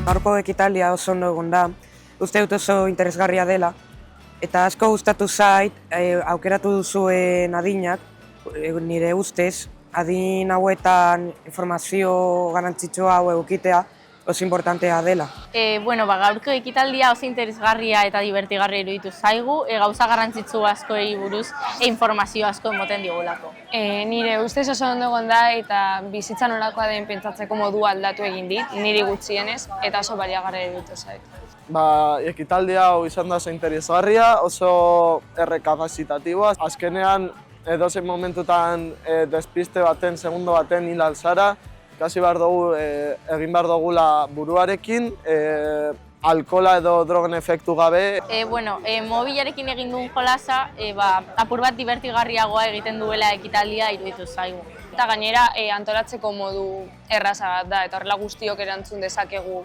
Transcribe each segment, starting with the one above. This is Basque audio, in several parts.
Gaurko ekitaldia oso ondo egon da, uste dut oso interesgarria dela, eta asko gustatu zait aukeratu duzuen adinak, nire ustez, adin hauetan informazio garrantzitsua hau edukitea oso importantea dela. Gaurko ekitaldia oso interesgarria eta divertigarria iruditu zaigu, gauza garrantzitsu askoi buruz informazio asko emoten digulako. Nire ustez oso ondo egon da eta bizitza nolakoa den pentsatzeko modua aldatu egin dit, niri gutxienez, eta oso baliagarria iruditu zait. Ekitaldia hau izan da oso interesgarria, oso errekapazitatiboa. Azkenean, edozein momentutan despiste baten, segundo baten hil alzara, kasi egin behar dugula buruarekin, alkohola edo drogen efektu gabe. Mobilarekin egin duen jolasa, apur bat divertigarriagoa egiten duela ekitaldia iruditu zaigu. Eta gainera antolatzeko modu erraza bat da, eta horrela guztiok erantzun dezakegu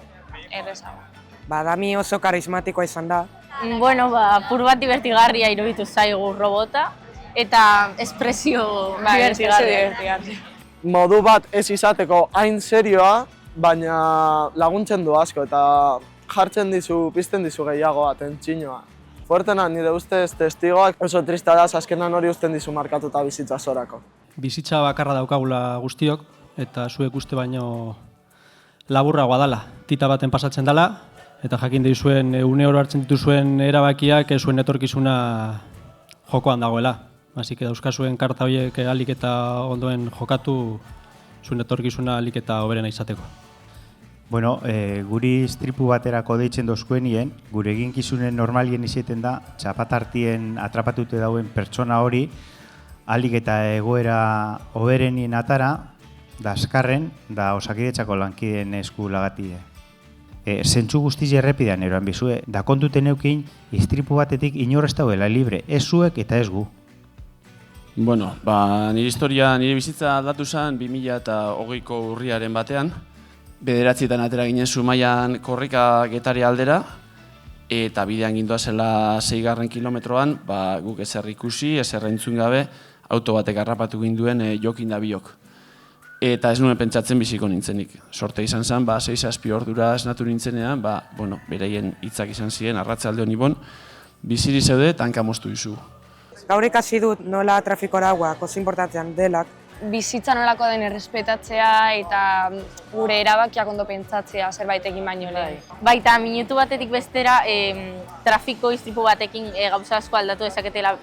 errazago. Dami oso karismatikoa izan da. Apur bat divertigarria iruditu zaigu robota, eta espresio divertigarria. Modu bat ez izateko hain serioa, baina laguntzen du asko eta jartzen dizu, pizten dizu gehiago atentzioa. Fuertena nire ustez testigoak oso trista da, azkenan hori uzten dizu markatuta bizitza zorako. Bizitza bakarra daukagula guztiok, eta zuek uste baino laburragoa dela. Tita baten pasatzen dela, eta jakin dizuen une oro hartzen dituzuen erabakiak zuen etorkizuna jokoan dagoela. Así que dauzkazuen karta horiek alik eta ondoen jokatu zuen etorkizuna alik eta hoberena izateko. Guri istripu baterako deitzen dozkuenien, gure eginkizunen normalien izaten da, txapatartien atrapatute dauen pertsona hori, alik eta egoera hoberenien atara, da azkarren, da Osakidetzako lankideen esku lagatie. Zentzu guztiz errepidean eroan bizue, da kontuten eukin, istripu batetik inor ez dauela libre, ez zuek eta ez gu. Nire bizitza aldatu zen 2020ko urriaren batean. 9etan atera ginen Zumaian korrika Getari aldera, eta bidean gindoa zela 6. kilometroan, guk ezer ikusi, ezer entzun gabe, auto batek harrapatu ginduen jokin da biok. Eta ez nuen pentsatzen biziko nintzenik. Sorte izan zen, 6-7 ordura esnatu nintzenean, beraien hitzak izan ziren, arratsalde honi bon, biziri zeude, tanka moztu dizu. Gaur ikasi dut nola trafiko arauak oso importantean delak. Bizitza nolako den errespetatzea eta gure erabakiak ondo pentsatzea zerbait egin baino lehen. Baita minutu batetik bestera trafiko istripu batekin gauza asko aldatu dezaketela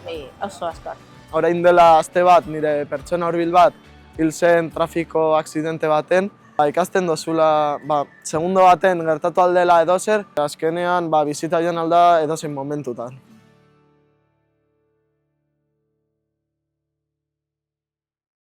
oso askoak. Orain dela aste bat, nire pertsona hurbil bat hil zen trafiko aksidente baten. Ikasten dozula, segundo baten gertatu aldela edozer, azkenean bizita joan alda edozein momentutan.